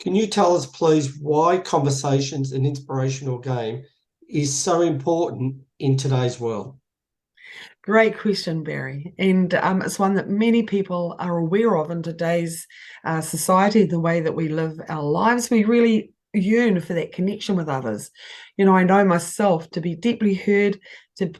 Can you tell us, please, why conversations and inspirational game is so important in today's world? Great question, Barry. And it's one that many people are aware of in today's society, the way that we live our lives. We really yearn for that connection with others. I know myself to be deeply heard, to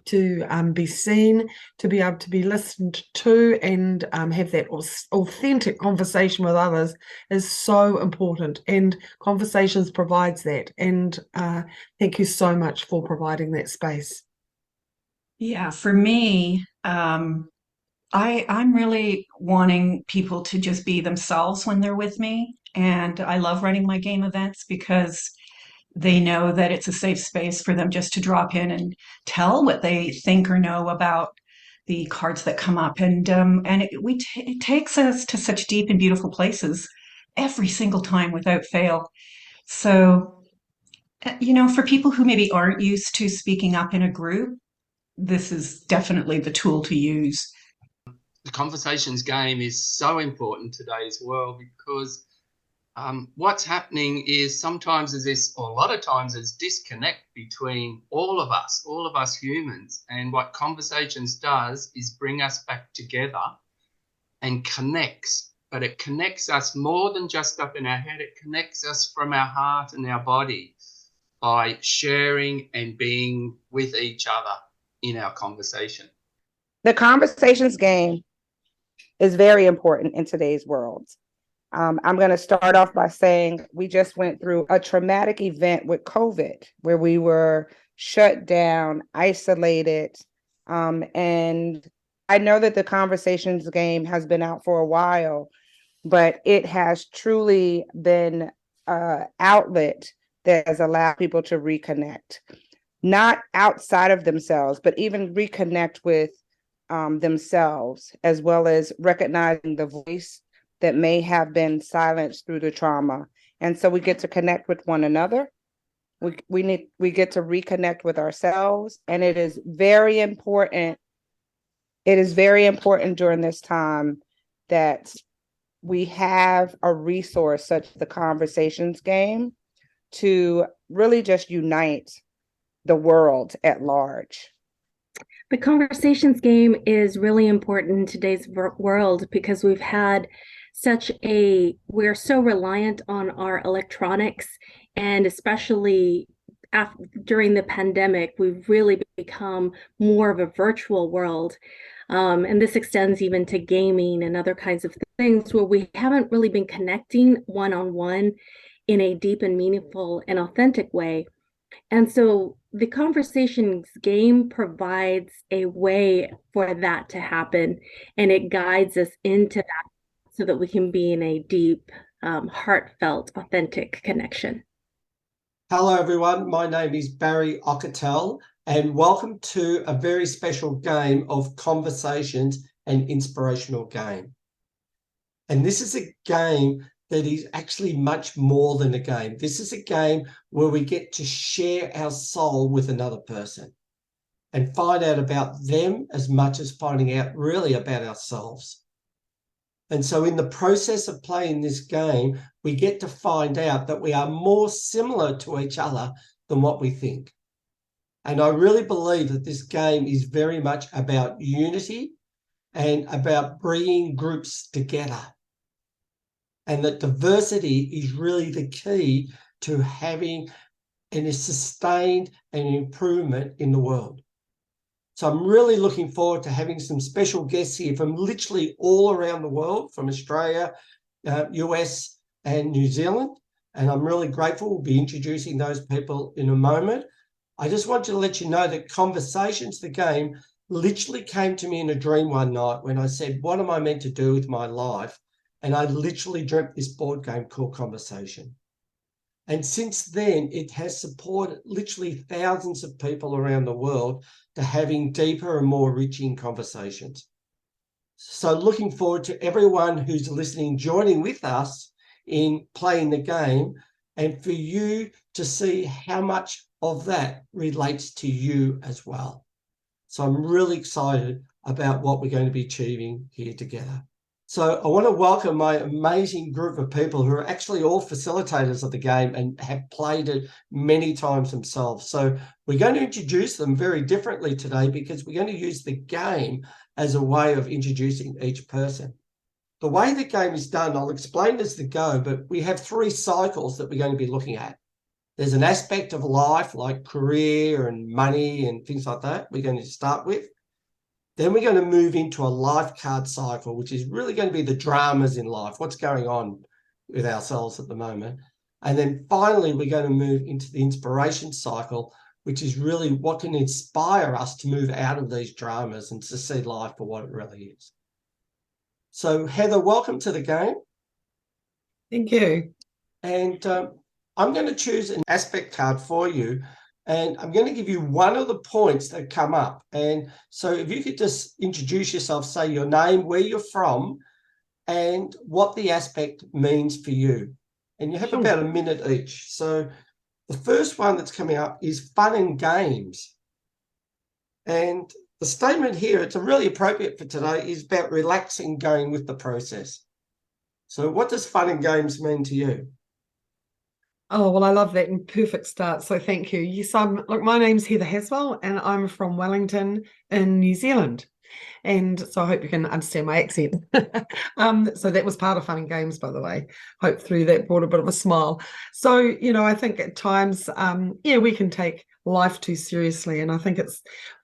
be seen, to be able to be listened to, and have that authentic conversation with others is so important. And Conversations provides that. And Thank you so much for providing that space. Yeah, for me, I'm really wanting people to just be themselves when they're with me. And I love running my game events because they know that it's a safe space for them just to drop in and tell what they think or know about the cards that come up. It takes us to such deep and beautiful places every single time without fail. So, for people who maybe aren't used to speaking up in a group, this is definitely the tool to use. The conversations game is so important in today's world because what's happening is sometimes there's this, or a lot of times there's disconnect between all of us humans. And what conversations does is bring us back together and connects, but it connects us more than just up in our head. It connects us from our heart and our body by sharing and being with each other in our conversation. The conversations game is very important in today's world. I'm going to start off by saying we just went through a traumatic event with COVID where we were shut down, isolated. And I know that the conversations game has been out for a while, but it has truly been an outlet that has allowed people to reconnect, not outside of themselves, but even reconnect with themselves, as well as recognizing the voice that may have been silenced through the trauma. And so we get to connect with one another. We get to reconnect with ourselves. And it is very important. It is very important during this time that we have a resource such as the conversations game to really just unite the world at large. The conversations game is really important in today's world because we're so reliant on our electronics, and especially during the pandemic, we've really become more of a virtual world. And this extends even to gaming and other kinds of things where we haven't really been connecting one-on-one in a deep and meaningful and authentic way. And so the conversations game provides a way for that to happen, and it guides us into that so that we can be in a deep, heartfelt, authentic connection. Hello, everyone. My name is Barry Ockertell, and welcome to a very special game of conversations and inspirational game. And this is a game that is actually much more than a game. This is a game where we get to share our soul with another person and find out about them as much as finding out really about ourselves. And so in the process of playing this game, we get to find out that we are more similar to each other than what we think. And I really believe that this game is very much about unity and about bringing groups together. And that diversity is really the key to having a sustained and improvement in the world. So I'm really looking forward to having some special guests here from literally all around the world, from Australia, US and New Zealand. And I'm really grateful. We'll be introducing those people in a moment. I just want to let you know that Conversations, the game, literally came to me in a dream one night when I said, what am I meant to do with my life? And I literally dreamt this board game called Conversation. And since then, it has supported literally thousands of people around the world to having deeper and more enriching conversations. So looking forward to everyone who's listening, joining with us in playing the game, and for you to see how much of that relates to you as well. So I'm really excited about what we're going to be achieving here together. So I want to welcome my amazing group of people who are actually all facilitators of the game and have played it many times themselves. So we're going to introduce them very differently today because we're going to use the game as a way of introducing each person. The way the game is done, I'll explain as we go, but we have 3 cycles that we're going to be looking at. There's an aspect of life like career and money and things like that we're going to start with. Then we're going to move into a life card cycle, which is really going to be the dramas in life, what's going on with ourselves at the moment. And then finally, we're going to move into the inspiration cycle, which is really what can inspire us to move out of these dramas and to see life for what it really is. So Heather, welcome to the game. Thank you. And I'm going to choose an aspect card for you. And I'm going to give you one of the points that come up. And so if you could just introduce yourself, say your name, where you're from, and what the aspect means for you. And you have about a minute each. So the first one that's coming up is fun and games. And the statement here, it's really appropriate for today, is about relaxing, going with the process. So what does fun and games mean to you? Oh, well, I love that and perfect start. So thank you. Yes, look, my name's Heather Haswell and I'm from Wellington in New Zealand. And so I hope you can understand my accent. So that was part of Fun and Games, by the way. Hope through that brought a bit of a smile. So, you know, I think at times, we can take life too seriously. And I think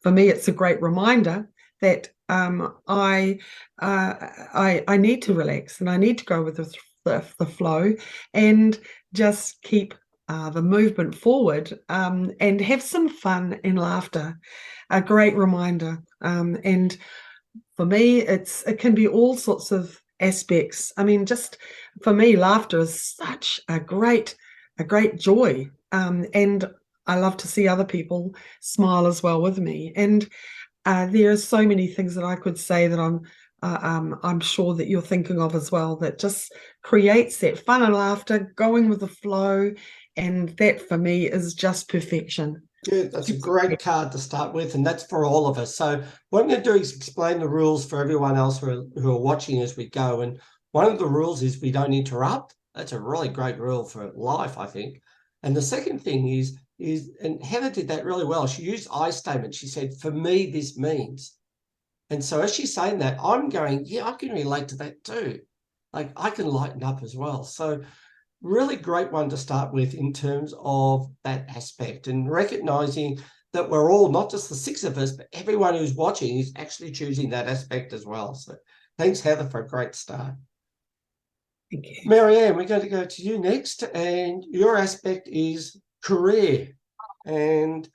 for me, it's a great reminder that I need to relax and I need to go with the flow and just keep the movement forward and have some fun and laughter. A great reminder. And for me, it can be all sorts of aspects. I mean, just for me, laughter is such a great joy. And I love to see other people smile as well with me. And there are so many things that I could say that I'm sure that you're thinking of as well, that just creates that fun and laughter, going with the flow. And that for me is just perfection. Yeah, that's a great card to start with, and that's for all of us. So what I'm going to do is explain the rules for everyone else who are watching as we go. And one of the rules is we don't interrupt. That's a really great rule for life, I think. And the second thing is, and Heather did that really well. She used I statement. She said, for me, this means. And so as she's saying that, I'm going, yeah, I can relate to that too. Like I can lighten up as well. So really great one to start with in terms of that aspect and recognizing that we're all, not just the 6 of us, but everyone who's watching is actually choosing that aspect as well. So thanks, Heather, for a great start. Thank you. Marianne, we're going to go to you next, and your aspect is career. And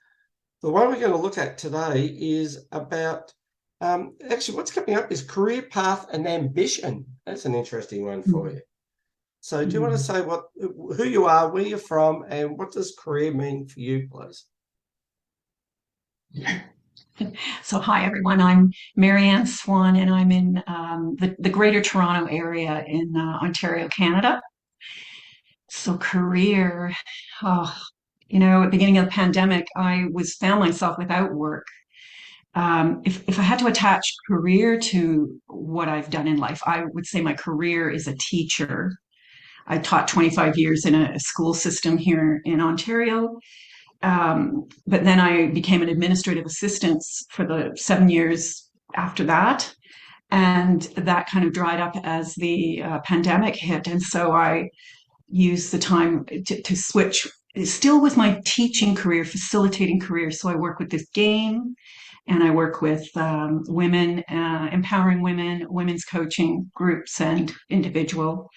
the one we're going to look at today is about, actually what's coming up is career path and ambition. That's an interesting one for you. So do you want to say who you are, where you're from, and what does career mean for you, please? So hi, everyone. I'm Marianne Swan, and I'm in the Greater Toronto area in Ontario, Canada. So career, at the beginning of the pandemic, I found myself without work. If I had to attach career to what I've done in life, I would say my career is a teacher. I taught 25 years in a school system here in Ontario. But then I became an administrative assistant for the 7 years after that. And that kind of dried up as the pandemic hit. And so I used the time to switch, still with my teaching career, facilitating career. So I work with this game and I work with women, empowering women, women's coaching groups and individual.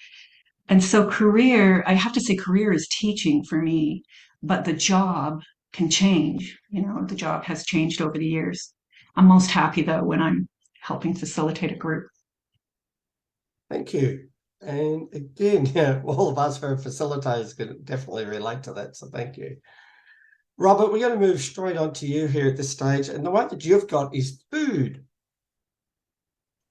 And so career, I have to say career is teaching for me, but the job can change. The job has changed over the years. I'm most happy though when I'm helping facilitate a group. Thank you. And again, yeah, all of us who are facilitators can definitely relate to that. So thank you. Robert, we're going to move straight on to you here at this stage. And the one that you've got is food.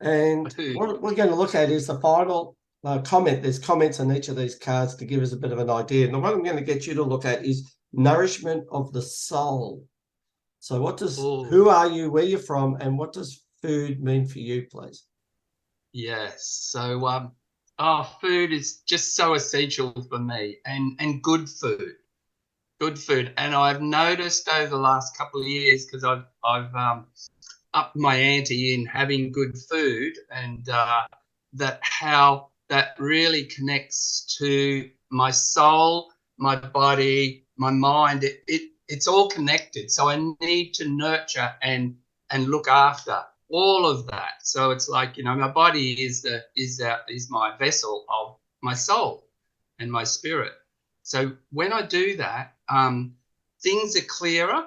And what we're going to look at is the final comment. There's comments on each of these cards to give us a bit of an idea. And the one I'm going to get you to look at is nourishment of the soul. So who are you, where you're from, and what does food mean for you, please? Yes. So, food is just so essential for me, and good food. And I've noticed over the last couple of years, because I've upped my ante in having good food, and that how that really connects to my soul, my body, my mind. It's all connected. So I need to nurture and look after all of that. So it's like, my body is my vessel of my soul and my spirit. So when I do that, things are clearer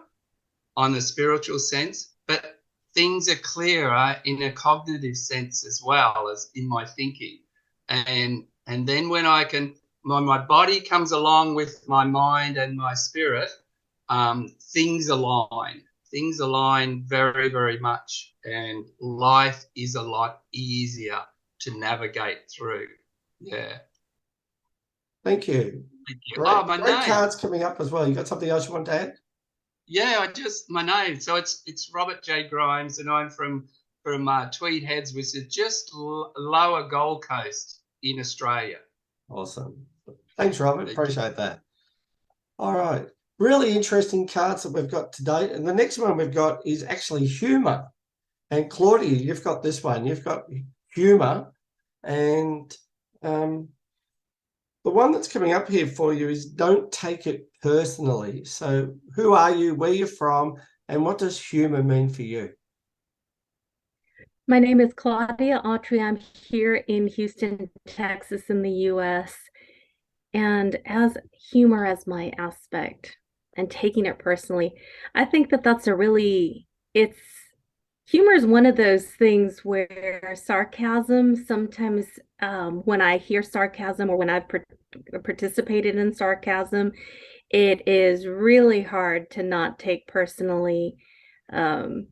on the spiritual sense, but things are clearer in a cognitive sense as well as in my thinking. And then when my body comes along with my mind and my spirit, things align. Things align very, very much, and life is a lot easier to navigate through. Yeah. Thank you. Thank you. Great, Oh, my great name. cards coming up as well. You got something else you want to add? Yeah, my name. So it's Robert J. Grimes, and I'm from Tweed Heads, which is just lower Gold Coast in Australia. Awesome. Thanks, Robert. Thank you. Appreciate that. All right. Really interesting cards that we've got today. And the next one we've got is actually humor. And Claudia, you've got this one. You've got humor. And the one that's coming up here for you is don't take it personally. So who are you, where you're from, and what does humor mean for you? My name is Claudia Autry. I'm here in Houston, Texas, in the US. And as humor as my aspect and taking it personally, I think that that's humor is one of those things where sarcasm, sometimes when I hear sarcasm or when I've participated in sarcasm, it is really hard to not take personally. And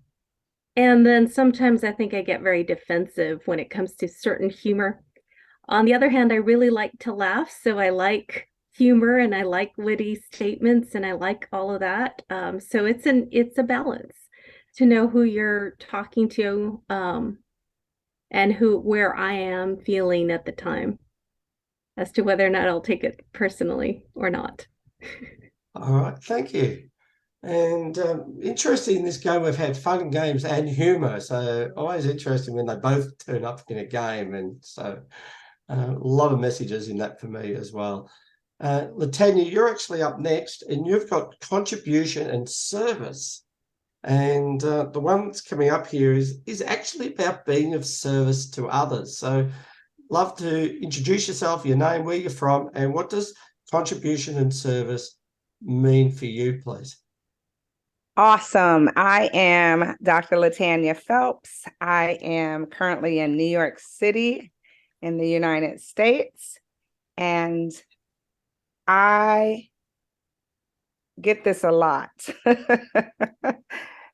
then sometimes I think I get very defensive when it comes to certain humor. On the other hand, I really like to laugh, so I like humor and I like witty statements and I like all of that. So it's a balance to know who you're talking to, and where I am feeling at the time as to whether or not I'll take it personally or not. All right. Thank you. And interesting in this game, we've had fun games and humor. So always interesting when they both turn up in a game. And so a lot of messages in that for me as well. Latanya, you're actually up next, and you've got contribution and service. And the one that's coming up here is actually about being of service to others. So love to introduce yourself, your name, where you're from, and what does contribution and service mean for you, please? Awesome. I am Dr. Latanya Phelps. I am currently in New York City in the United States, and I get this a lot.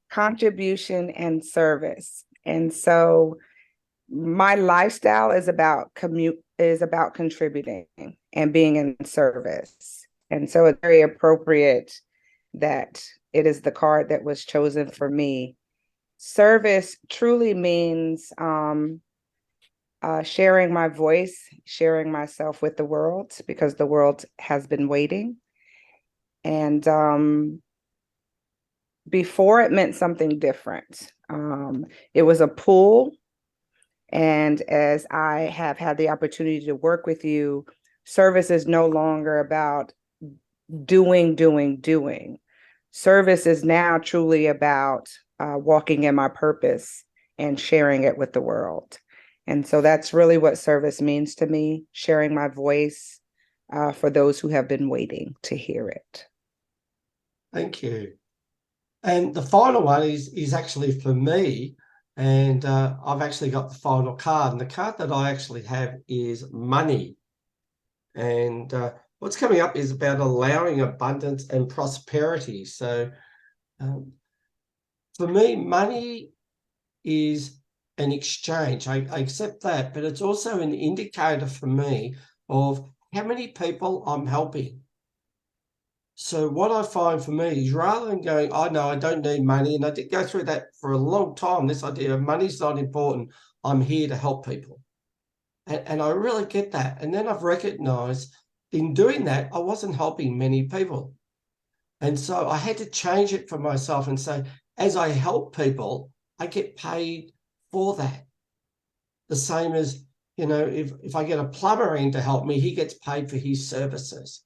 Contribution and service. And so my lifestyle is about contributing and being in service. And so it's very appropriate that it is the card that was chosen for me. Service truly means sharing my voice, sharing myself with the world, because the world has been waiting. And before, it meant something different. It was a pull. And as I have had the opportunity to work with you, service is no longer about doing. Service is now truly about walking in my purpose and sharing it with the world. And so that's really what service means to me, sharing my voice for those who have been waiting to hear it. Thank you. And the final one is actually for me. And I've actually got the final card. And the card that I actually have is money. And what's coming up is about allowing abundance and prosperity. So for me, money is an exchange. I accept that, but it's also an indicator for me of how many people I'm helping. So what I find for me is, rather than going, oh no, I don't need money, and I did go through that for a long time, this idea of money's not important, I'm here to help people. And I really get that. And then I've recognized in doing that, I wasn't helping many people. And so I had to change it for myself and say, as I help people, I get paid for that. The same as, you know, if I get a plumber in to help me, he gets paid for his services.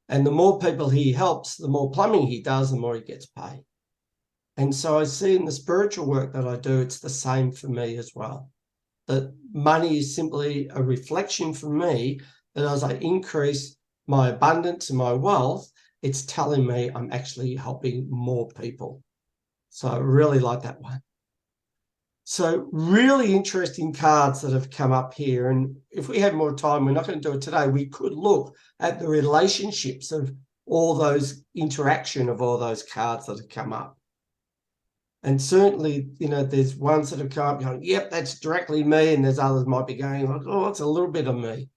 And the more people he helps, the more plumbing he does, the more he gets paid. And so I see in the spiritual work that I do, it's the same for me as well. That money is simply a reflection for me that as I increase my abundance and my wealth, it's telling me I'm actually helping more people. So I really like that one. So really interesting cards that have come up here. And if we had more time, we're not going to do it today. We could look at the relationships of all those interaction of all those cards that have come up. And certainly, you know, there's ones that have come up going, yep, that's directly me. And there's others might be going, like, oh, it's a little bit of me.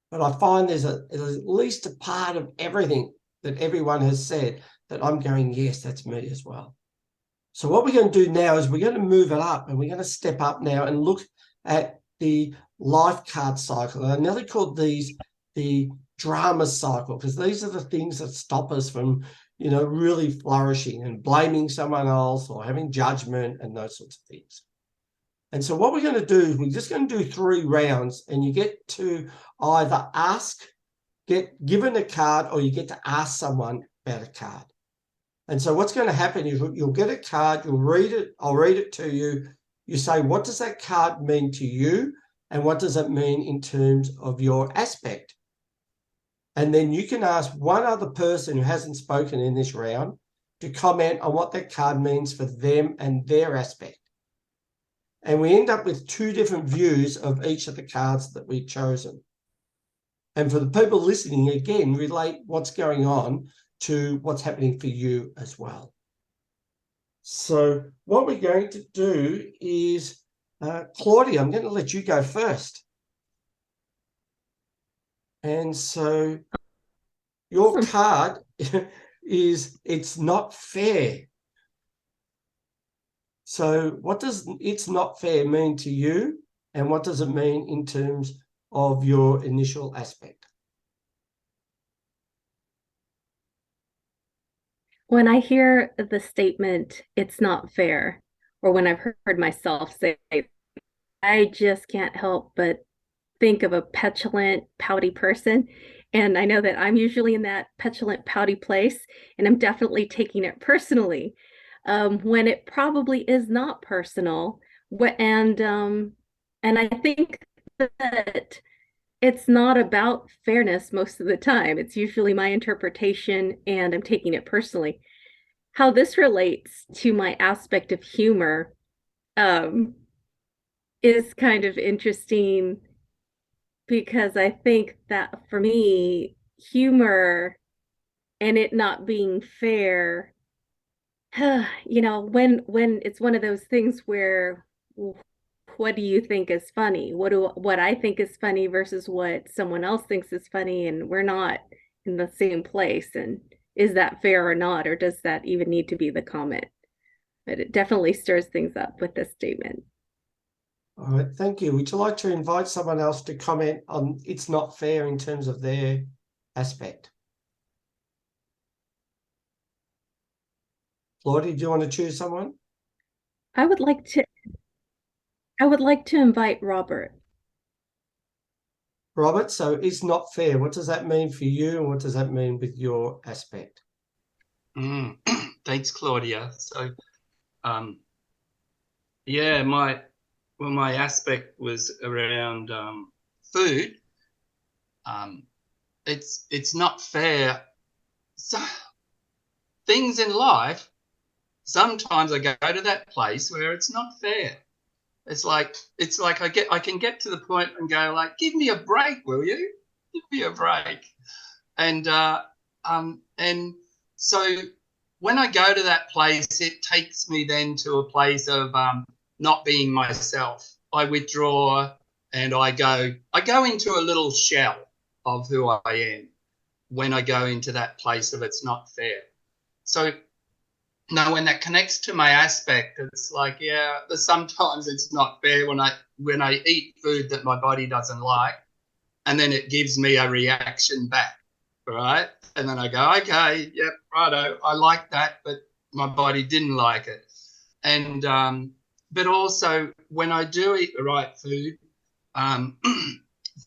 But I find there's at least a part of everything that everyone has said that I'm going, yes, that's me as well. So what we're going to do now is we're going to move it up, and we're going to step up now and look at the life card cycle. And I nearly called these the drama cycle, because these are the things that stop us from, you know, really flourishing and blaming someone else or having judgment and those sorts of things. And so what we're going to do is we're just going to do 3 rounds, and you get to either get given a card, or you get to ask someone about a card. And so what's going to happen is you'll get a card, you'll read it, I'll read it to you. You say, what does that card mean to you? And what does it mean in terms of your aspect? And then you can ask one other person who hasn't spoken in this round to comment on what that card means for them and their aspect. And we end up with 2 different views of each of the cards that we've chosen. And for the people listening, again, relate what's going on to what's happening for you as well. So what we're going to do is, Claudia, I'm going to let you go first. And so your card is, it's not fair. So what does it's not fair mean to you? And what does it mean in terms of your initial aspect? When I hear the statement, it's not fair, or when I've heard myself say, I just can't help but think of a petulant, pouty person. And I know that I'm usually in that petulant, pouty place, and I'm definitely taking it personally, when it probably is not personal. And I think that it's not about fairness most of the time. It's usually my interpretation, and I'm taking it personally. How this relates to my aspect of humor, um, is kind of interesting, because I think that for me, humor and it not being fair, when it's one of those things where, what do you think is funny? What I think is funny versus what someone else thinks is funny, and we're not in the same place. And is that fair or not, or does that even need to be the comment? But it definitely stirs things up with this statement. All right, thank you. Would you like to invite someone else to comment on it's not fair in terms of their aspect? Claudia, do you want to choose someone? I would like to invite Robert. Robert, so it's not fair. What does that mean for you, and what does that mean with your aspect? Thanks, Claudia. So, yeah, my aspect was around food. It's not fair. So, things in life, sometimes I go to that place where it's not fair. It's like I can get to the point and go like, give me a break, will you? Give me a break. And so when I go to that place, it takes me then to a place of not being myself. I withdraw, and I go into a little shell of who I am when I go into that place of it's not fair. So now when that connects to my aspect, it's like, yeah, sometimes it's not fair when I eat food that my body doesn't like, and then it gives me a reaction back, right? And then I go, okay, yep, righto, I like that, but my body didn't like it. And but also when I do eat the right food,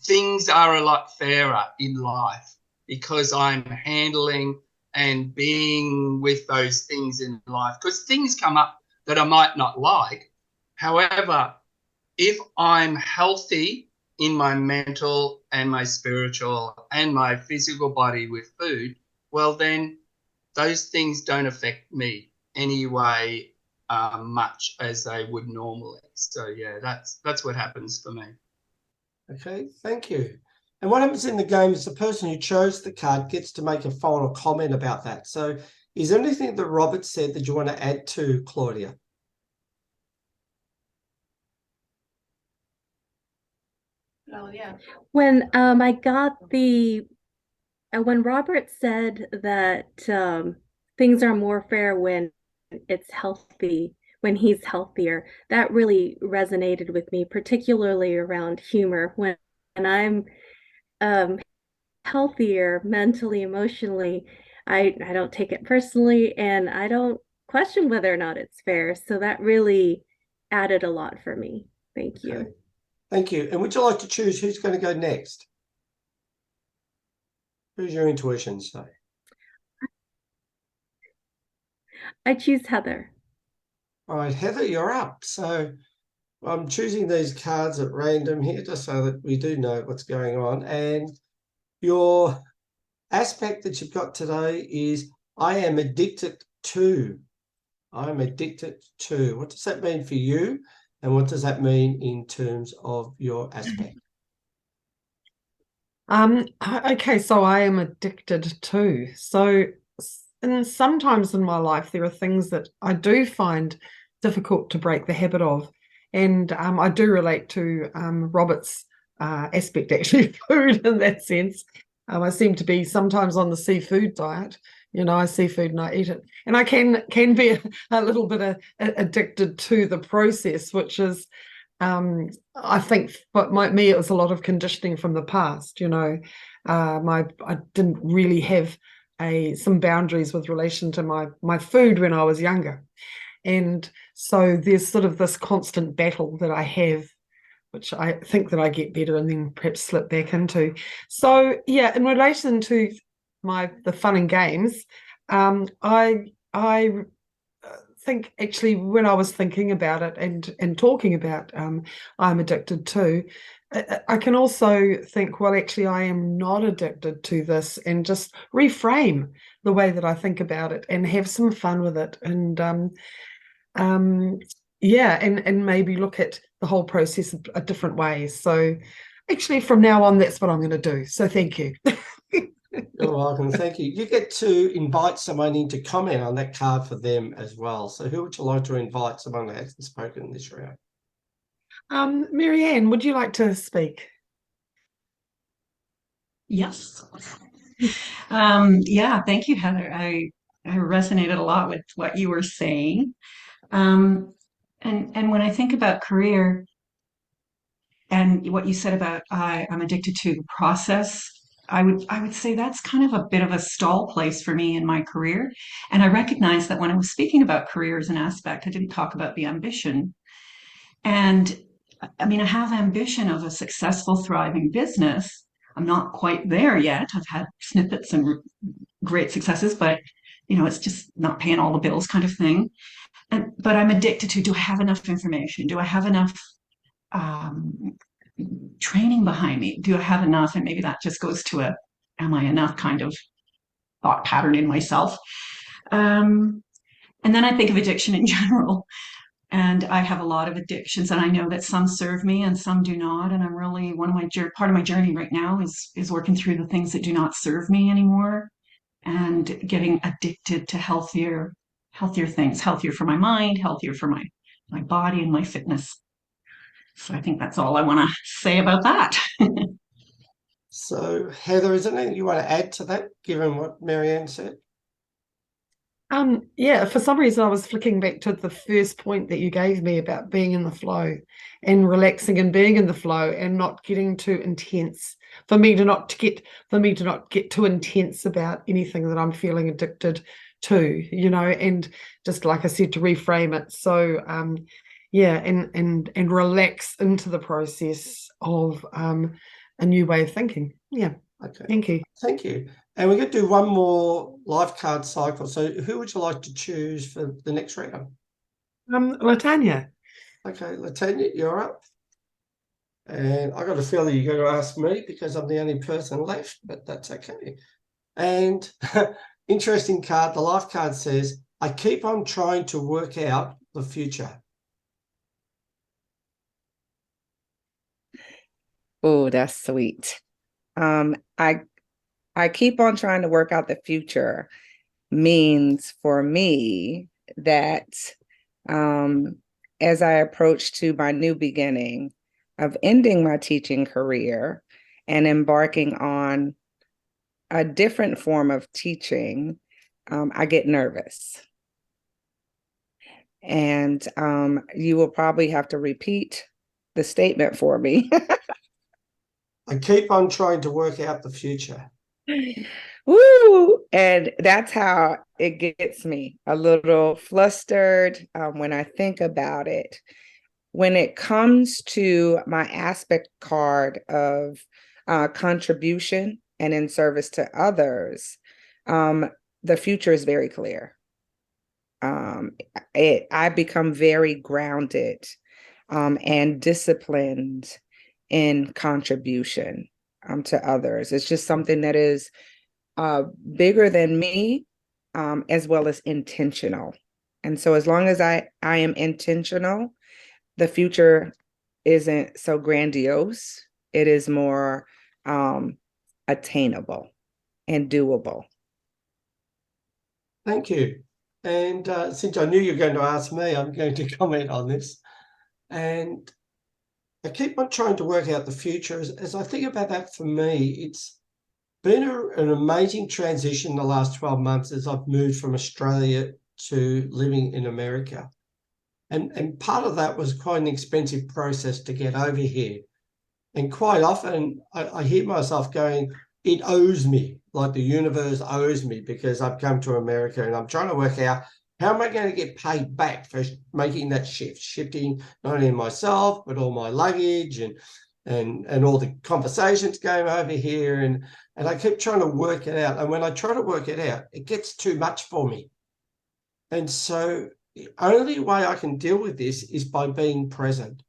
things are a lot fairer in life because I'm handling and being with those things in life, because things come up that I might not like. However, if I'm healthy in my mental and my spiritual and my physical body with food, well, then those things don't affect me anyway much as they would normally. So yeah, that's what happens for me. Okay, thank you. And what happens in the game is the person who chose the card gets to make a final comment about that. So is there anything that Robert said that you want to add to, Claudia? Oh, yeah. When I got when Robert said that things are more fair when it's healthy, when he's healthier, that really resonated with me, particularly around humor. When I'm um, healthier mentally, emotionally, I don't take it personally and I don't question whether or not it's fair. So that really added a lot for me. Thank you. Okay. Thank you. And would you like to choose who's going to go next? Who's your intuition say? I choose Heather. All right, Heather, you're up. So I'm choosing these cards at random here just so that we do know what's going on. And your aspect that you've got today is I am addicted to. I'm addicted to. What does that mean for you? And what does that mean in terms of your aspect? Okay, so I am addicted to. So and sometimes in my life there are things that I do find difficult to break the habit of. And I do relate to Robert's aspect, actually, food in that sense. I seem to be sometimes on the seafood diet. You know, I see food and I eat it. And I can be a little bit addicted to the process, which is I think for me it was a lot of conditioning from the past. You know, I didn't really have some boundaries with relation to my food when I was younger, and so there's sort of this constant battle that I have, which I think that I get better and then perhaps slip back into. So yeah, in relation to the fun and games, I think actually when I was thinking about it and talking about I'm addicted to, I can also think, well, actually I am not addicted to this, and just reframe the way that I think about it and have some fun with it, and yeah, and maybe look at the whole process a different ways. So actually from now on that's what I'm going to do. So thank you. You're welcome. Thank you. You get to invite someone in to comment on that card for them as well. So who would you like to invite, someone that hasn't spoken in this round? Marianne, would you like to speak? Yes. Yeah, thank you, Heather. I resonated a lot with what you were saying. And when I think about career and what you said about I'm addicted to the process, I would say that's kind of a bit of a stall place for me in my career. And I recognize that when I was speaking about career as an aspect, I didn't talk about the ambition. And I mean, I have ambition of a successful, thriving business. I'm not quite there yet. I've had snippets and great successes, but it's just not paying all the bills kind of thing. But I'm addicted to, do I have enough information? Do I have enough um, training behind me? Do I have enough? And maybe that just goes to am I enough kind of thought pattern in myself. And then I think of addiction in general. And I have a lot of addictions, and I know that some serve me and some do not. And I'm really part of my journey right now is working through the things that do not serve me anymore, and getting addicted to healthier things, healthier for my mind, healthier for my body and my fitness. So I think that's all I want to say about that. So Heather, is there anything you want to add to that, given what Marianne said? Yeah, for some reason I was flicking back to the first point that you gave me about being in the flow and relaxing and being in the flow and not getting too intense. For me to not get too intense about anything that I'm feeling addicted to, and just like I said, to reframe it. So yeah, and relax into the process of a new way of thinking. Yeah. Okay. Thank you. Thank you. And we're going to do one more life card cycle. So who would you like to choose for the next round? Latanya. Okay, Latanya, you're up. And I got a feeling you're going to ask me because I'm the only person left, but that's okay. And interesting card, the life card says, I keep on trying to work out the future. Oh, that's sweet. I keep on trying to work out the future means for me that as I approach to my new beginning of ending my teaching career and embarking on a different form of teaching, I get nervous. And you will probably have to repeat the statement for me. I keep on trying to work out the future. Woo! And that's how it gets me a little flustered when I think about it. When it comes to my aspect card of contribution and in service to others, the future is very clear. I become very grounded and disciplined in contribution to others. It's just something that is bigger than me, as well as intentional. And so as long as I am intentional, the future isn't so grandiose. It is more attainable and doable. Thank you. And since I knew you were going to ask me, I'm going to comment on this. And I keep on trying to work out the future. As I think about that, for me, it's been an amazing transition the last 12 months as I've moved from Australia to living in America. And part of that was quite an expensive process to get over here. And quite often I hear myself going, it owes me, like the universe owes me because I've come to America, and I'm trying to work out how am I going to get paid back for making that shift, shifting not only myself, but all my luggage and all the conversations going over here. And I keep trying to work it out. And when I try to work it out, it gets too much for me. And so the only way I can deal with this is by being present.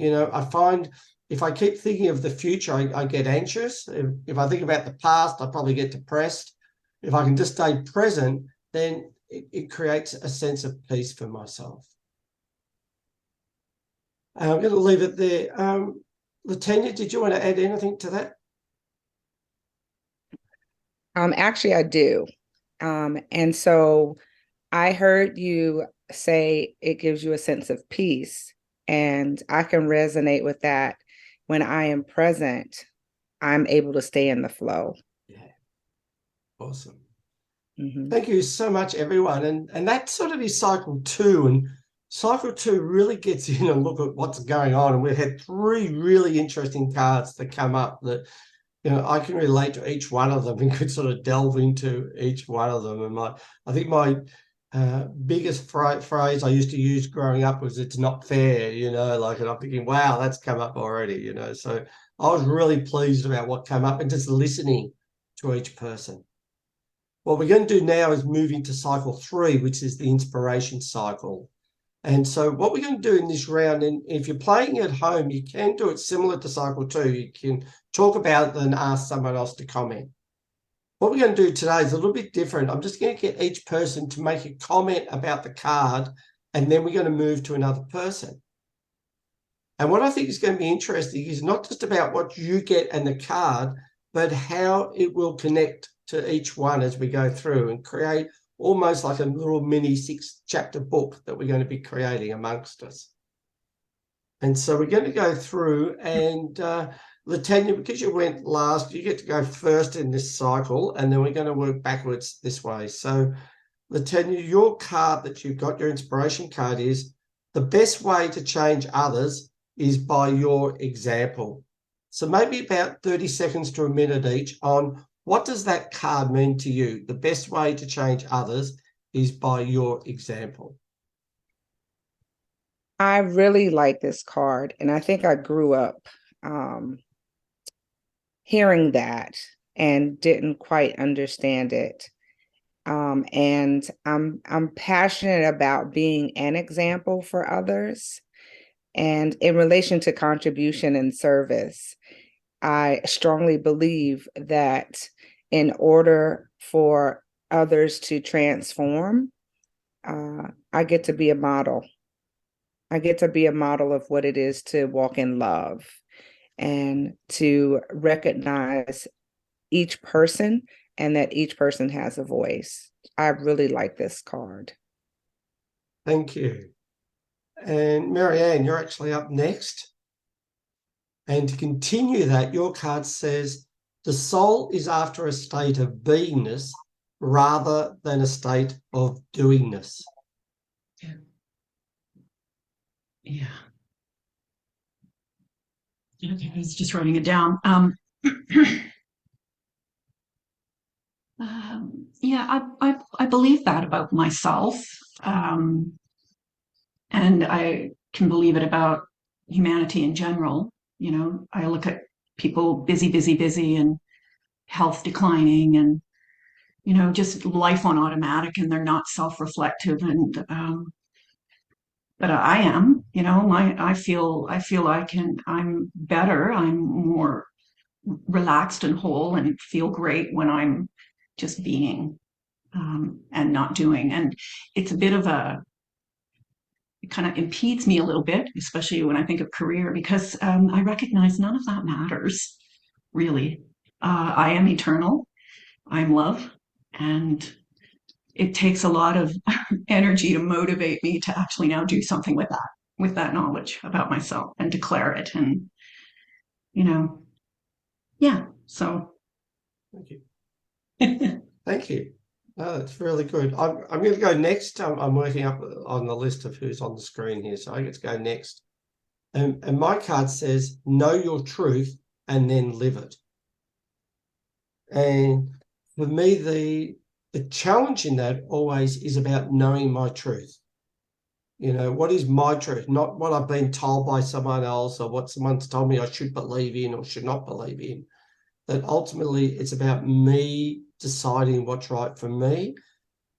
I find if I keep thinking of the future, I get anxious. If I think about the past, I probably get depressed. If I can just stay present, then it creates a sense of peace for myself. I'm going to leave it there. Latanya, did you want to add anything to that? Actually, I do. And so I heard you say it gives you a sense of peace, and I can resonate with that. When I am present, I'm able to stay in the flow. Yeah. Awesome. Mm-hmm. Thank you so much, everyone. And that sort of is cycle 2. And cycle 2 really gets in and look at what's going on. And we had 3 really interesting cards that come up that, I can relate to each one of them and could sort of delve into each one of them. And I think my biggest phrase I used to use growing up was "it's not fair," and I'm thinking, wow, that's come up already, So I was really pleased about what came up and just listening to each person. What we're going to do now is move into cycle 3, which is the inspiration cycle. And so what we're going to do in this round, and if you're playing at home, you can do it similar to cycle 2. You can talk about it and ask someone else to comment. What we're going to do today is a little bit different. I'm just going to get each person to make a comment about the card, and then we're going to move to another person. And what I think is going to be interesting is not just about what you get and the card, but how it will connect to each one as we go through and create almost like a little mini 6-chapter book that we're going to be creating amongst us. And so we're going to go through, and Latanya, because you went last, you get to go first in this cycle, and then we're going to work backwards this way. So Latanya, your card that you've got, your inspiration card, is the best way to change others is by your example. So maybe about 30 seconds to a minute each on what does that card mean to you? The best way to change others is by your example. I really like this card, and I think I grew up hearing that and didn't quite understand it. And I'm passionate about being an example for others. And in relation to contribution and service, I strongly believe that in order for others to transform, I get to be a model. I get to be a model of what it is to walk in love and to recognize each person and that each person has a voice. I really like this card. Thank you. And Marianne, you're actually up next. And to continue that, your card says, the soul is after a state of beingness rather than a state of doingness. Yeah. Yeah. Okay, I was just writing it down. Yeah, I believe that about myself. And I can believe it about humanity in general. You know, I look at people busy, busy, busy, and health declining, and you know, just life on automatic, and they're not self-reflective. And but I am. You know, I feel I'm better. I'm more relaxed and whole, and feel great when I'm just being and not doing. And it's a bit of a it kind of impedes me a little bit, especially when I think of career, because I recognize none of that matters, really. I am eternal, I'm love, and it takes a lot of energy to motivate me to actually now do something with that knowledge about myself and declare it. And, you know, yeah, so. Thank you. Thank you. No, that's really good. I'm going to go next. I'm working up on the list of who's on the screen here, so I get to go next. And my card says, know your truth and then live it. And for me, the challenge in that always is about knowing my truth. You know, what is my truth? Not what I've been told by someone else or what someone's told me I should believe in or should not believe in. That ultimately it's about me deciding what's right for me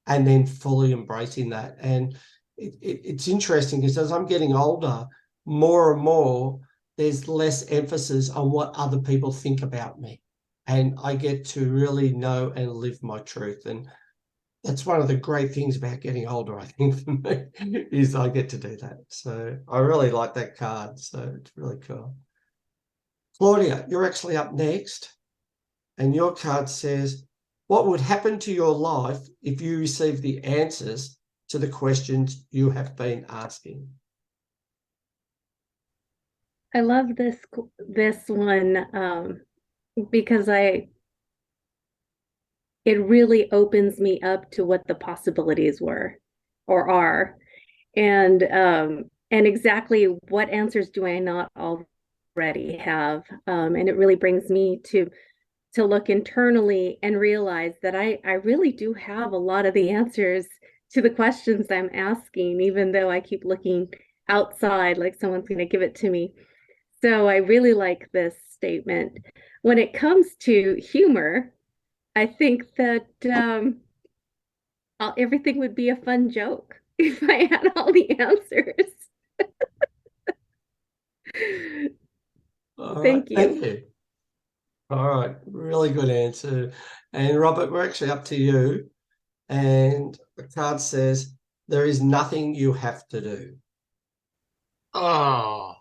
and then fully embracing that. And it's interesting because as I'm getting older, more and more, there's less emphasis on what other people think about me. And I get to really know and live my truth. And that's one of the great things about getting older, I think, for me, is I get to do that. So I really like that card. So it's really cool. Claudia, you're actually up next. And your card says, what would happen to your life if you received the answers to the questions you have been asking? I love this one because it really opens me up to what the possibilities were or are, and exactly what answers do I not already have. And it really brings me to look internally and realize that I really do have a lot of the answers to the questions I'm asking, even though I keep looking outside like someone's going to give it to me. So I really like this statement. When it comes to humor, I think that everything would be a fun joke if I had all the answers. All right, Thank you. thank you. All right, really good answer. And Robert, we're actually up to you. And the card says, there is nothing you have to do. Oh,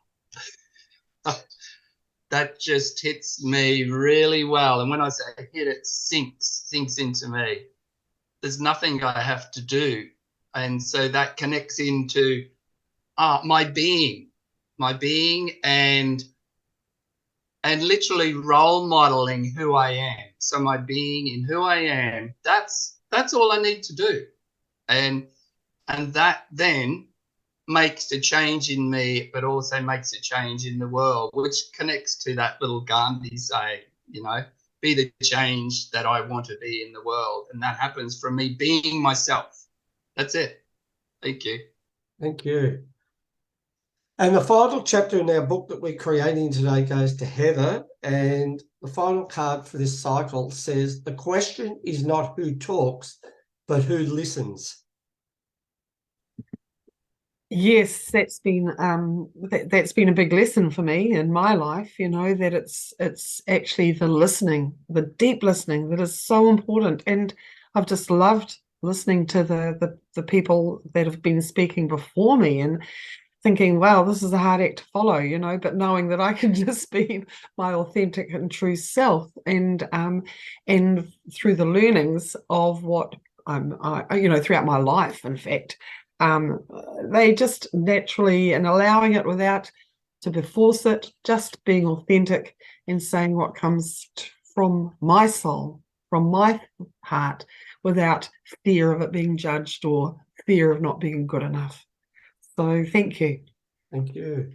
that just hits me really well. And when I say hit, it sinks into me. There's nothing I have to do. And so that connects into my being and literally role modeling who I am. So my being in who I am, that's all I need to do. and that then makes a change in me, but also makes a change in the world, which connects to that little Gandhi say, you know, be the change that I want to be in the world. And that happens from me being myself. That's it. Thank you. Thank you. And the final chapter in our book that we're creating today goes to Heather. And the final card for this cycle says, the question is not who talks, but who listens. Yes, that's been that's been a big lesson for me in my life, you know, that it's actually the listening, the deep listening that is so important. And I've just loved listening to the people that have been speaking before me and thinking, wow, this is a hard act to follow, you know, but knowing that I can just be my authentic and true self, and through the learnings of what you know, throughout my life, in fact, they just naturally, and allowing it without to force it, just being authentic and saying what comes from my soul, from my heart, without fear of it being judged or fear of not being good enough. So thank you. Thank you.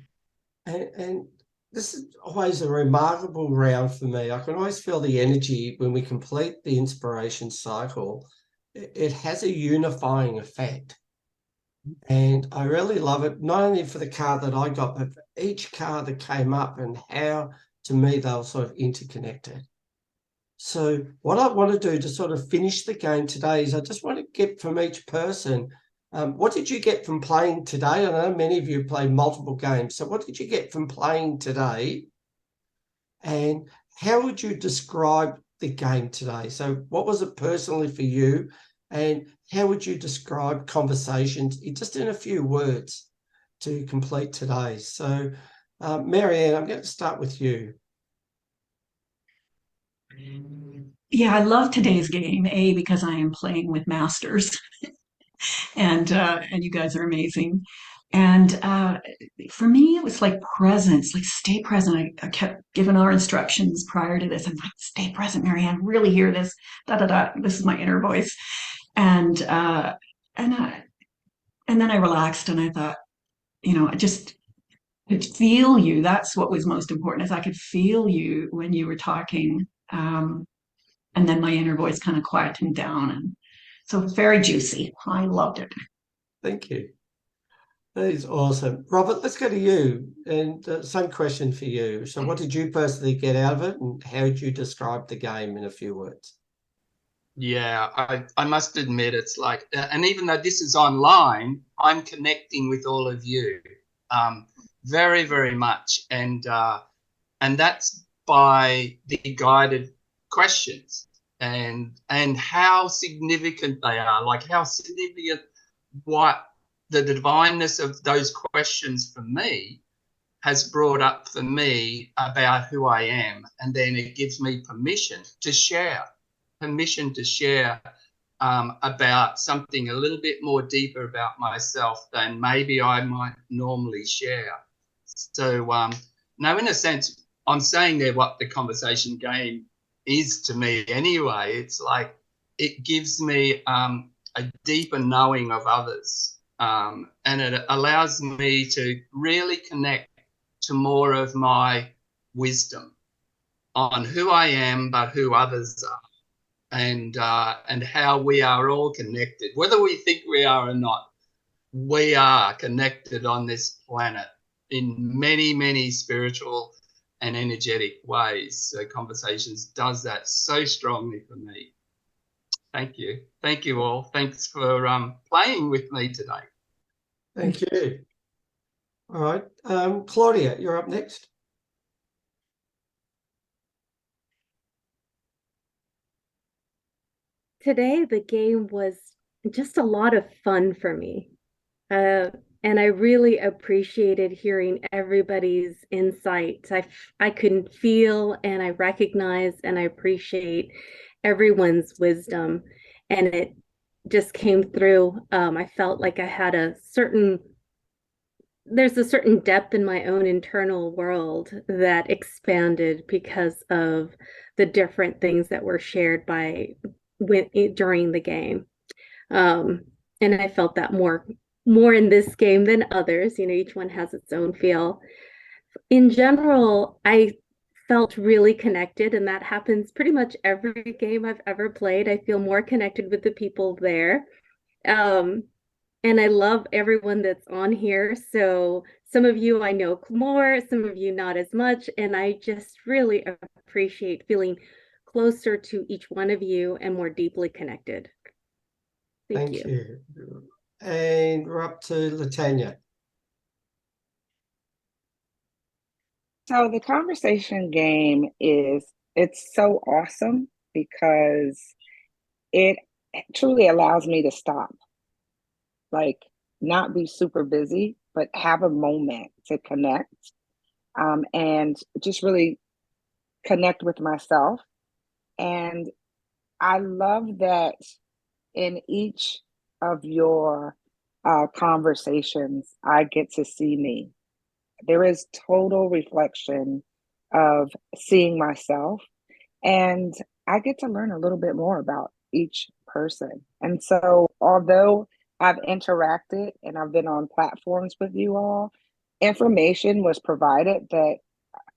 And this is always a remarkable round for me. I can always feel the energy when we complete the inspiration cycle. It has a unifying effect. And I really love it, not only for the card that I got, but for each card that came up and how, to me, they were sort of interconnected. So what I want to do to sort of finish the game today is I just want to get from each person, what did you get from playing today? I know many of you play multiple games. So what did you get from playing today? And how would you describe the game today? So what was it personally for you? And how would you describe conversations just in a few words to complete today? So Marianne, I'm going to start with you. Yeah, I love today's game, A, because I am playing with masters and you guys are amazing. And for me, it was like presence, like stay present. I kept giving our instructions prior to this. I'm like, stay present, Marianne, really hear this, da da da. This is my inner voice. And and I, and then I relaxed and I thought, you know, I just could feel you. That's what was most important, is I could feel you when you were talking. And then my inner voice kind of quieted down. And so it's very juicy. I loved it. Thank you. That is awesome. Robert, let's go to you. And same question for you. So what did you personally get out of it, and how would you describe the game in a few words? Yeah, I must admit, it's like, and even though this is online, I'm connecting with all of you very, very much. And that's by the guided questions and how significant they are, like how significant what the divineness of those questions for me has brought up for me about who I am. And then it gives me permission to share about something a little bit more deeper about myself than maybe I might normally share. So now, in a sense, I'm saying there what the conversation game is to me anyway. It's like it gives me a deeper knowing of others, and it allows me to really connect to more of my wisdom on who I am, but who others are, and how we are all connected, whether we think we are or not. We are connected on this planet in many, many spiritual and energetic ways. So Conversations does that so strongly for me. Thank you. Thank you all. Thanks for playing with me today. Thank you. All right. Claudia, you're up next. Today, the game was just a lot of fun for me. Uh, and I really appreciated hearing everybody's insights. I can feel and I recognize and I appreciate everyone's wisdom. And it just came through. I felt like I had there's a certain depth in my own internal world that expanded because of the different things that were shared during the game. Um, And I felt that more in this game than others. You know, each one has its own feel. In general, I felt really connected, and that happens pretty much every game I've ever played. I feel more connected with the people there. Um, and I love everyone that's on here. So some of you I know more, some of you not as much. And I just really appreciate feeling closer to each one of you and more deeply connected. Thank Thank you. you. And we're up to Latanya. So the conversation game it's so awesome because it truly allows me to stop, like not be super busy, but have a moment to connect, and just really connect with myself. And I love that in each of your conversations, I get to see me. There is total reflection of seeing myself, and I get to learn a little bit more about each person. And so, although I've interacted and I've been on platforms with you all, information was provided that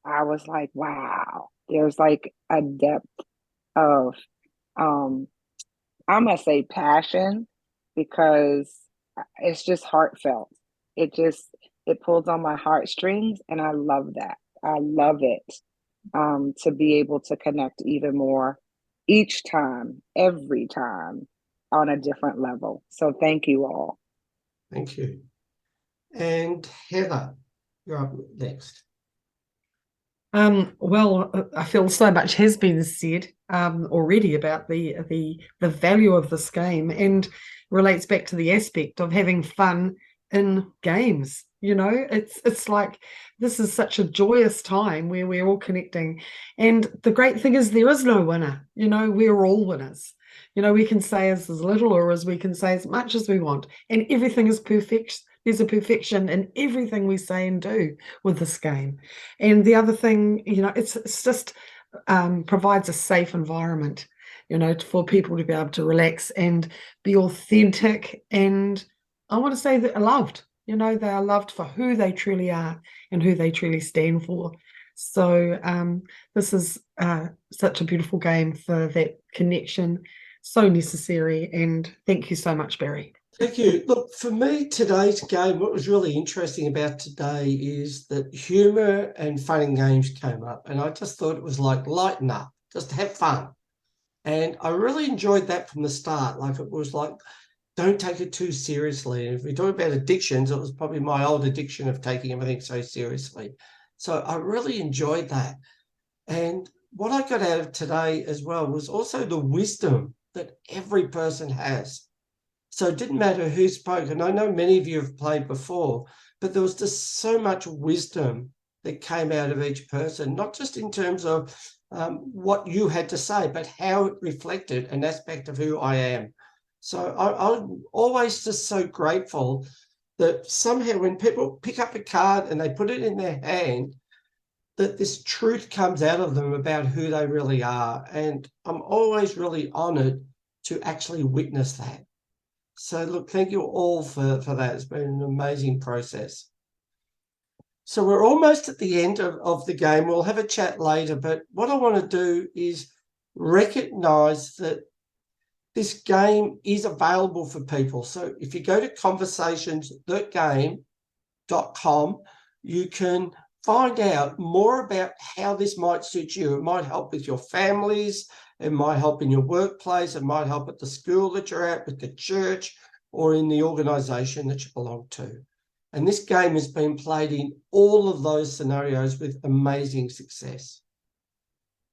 I was like, wow, there's like a depth of, um, I'm gonna say passion, because it's just heartfelt. It just it pulls on my heartstrings, and I love that. I love it, to be able to connect even more each time, every time, on a different level. So thank you all. Thank you. And Heather, you're up next. Well, I feel so much has been said already about the value of this game, and relates back to the aspect of having fun in games. You know, it's like this is such a joyous time where we're all connecting, and the great thing is there is no winner. You know, we're all winners. You know, we can say as little or as we can say as much as we want, and everything is perfect. There's a perfection in everything we say and do with this game. And the other thing, you know, it's just provides a safe environment, you know, for people to be able to relax and be authentic. And I want to say that are loved, you know, they are loved for who they truly are and who they truly stand for. So this is such a beautiful game for that connection, so necessary. And thank you so much, Barry. Thank you. Look, for me, today's game, what was really interesting about today is that humour and fun and games came up. And I just thought it was like lighten up, just have fun. And I really enjoyed that from the start. Like it was like, don't take it too seriously. And if we talk about addictions, it was probably my old addiction of taking everything so seriously. So I really enjoyed that. And what I got out of today as well was also the wisdom that every person has. So it didn't matter who spoke. And I know many of you have played before, but there was just so much wisdom that came out of each person, not just in terms of what you had to say, but how it reflected an aspect of who I am. So I'm always just so grateful that somehow when people pick up a card and they put it in their hand, that this truth comes out of them about who they really are. And I'm always really honored to actually witness that. So look, thank you all for that. It's been an amazing process. So we're almost at the end of the game. We'll have a chat later, but what I want to do is recognize that this game is available for people. So if you go to conversations.game.com, you can find out more about how this might suit you. It might help with your families, it might help in your workplace, it might help at the school that you're at, with the church, or in the organization that you belong to. And this game has been played in all of those scenarios with amazing success.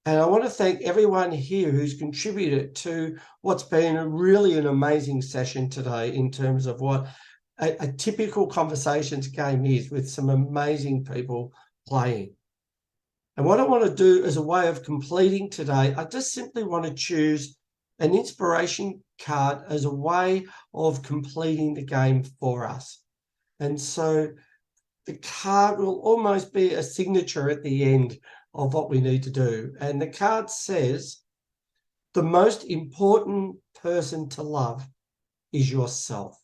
And I want to thank everyone here who's contributed to what's been really an amazing session today in terms of what a typical conversations game is, with some amazing people playing. And what I want to do as a way of completing today, I just simply want to choose an inspiration card as a way of completing the game for us. And so the card will almost be a signature at the end of what we need to do. And the card says, the most important person to love is yourself.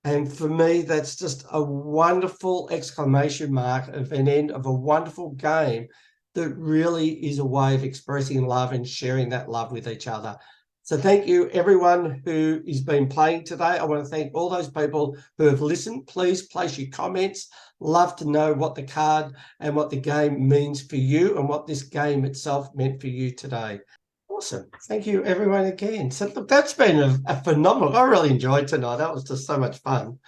And for me, that's just a wonderful exclamation mark of an end of a wonderful game that really is a way of expressing love and sharing that love with each other. So thank you, everyone who has been playing today. I want to thank all those people who have listened. Please place your comments. Love to know what the card and what the game means for you and what this game itself meant for you today. Awesome. Thank you, everyone, again. So look, that's been a phenomenal. I really enjoyed tonight. That was just so much fun.